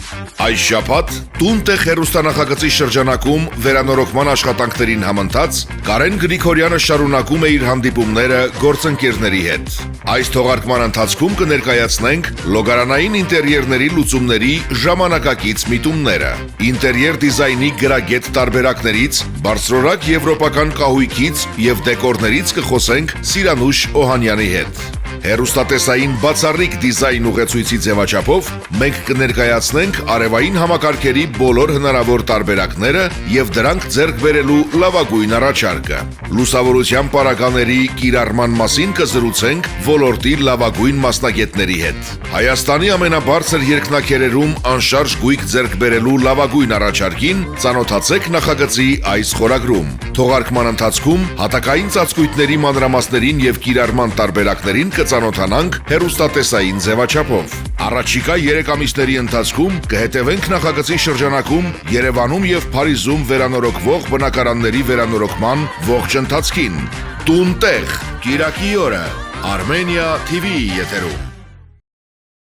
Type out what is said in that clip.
Այս շաբաթ «Տուն տեղ» հեռուստանախագծի շրջանակում վերանորոգման աշխատանքներին համընթաց Կարեն Գրիգորյանը շարունակում է իր հանդիպումները գործընկերների հետ։ Այս թողարկման ընթացքում կներկայացնենք լոգարանային ինտերիերների լուծումների ժամանակակից միտումները, ինտերիեր դիզայնի գրագետ տարբերակներից, բարձրորակ եվրոպական կահույքից եւ դեկորներից կխոսենք Սիրանուշ Օհանյանի հետ։ Հեռուստատեսային բացառիկ դիզայն ուղեցույցի ձևաչափով մենք կներկայացնենք արևային համակարգերի բոլոր հնարավոր տարբերակները եւ դրանք ձեռք բերելու լավագույն առաջարկը։ Լուսավորության պարագաների կիրառման մասին կզրուցենք ոլորտի լավագույն մասնագետների հետ։ Հայաստանի ամենաբարձր երկնաքերերում անշարժ գույք ձեռք բերելու լավագույն առաջարկին ծանոթացեք նախագծի այս խորագրում։ Թողարկման ընթացքում հատակային ծածկույթների մանրամասներին եւ կիրառման տարբերակներին կծանոթանանք հեռուստատեսային ձևաչափով։ Առաջիկա 3 ամիսների ընթացքում կհետևենք նախագծի շրջանակում Երևանում եւ Փարիզում վերանորոգվող բնակարանների վերանորոգման ողջ ընթացքին։ Տուն տեղ, կիրակի օրը Armenia TV եթերում։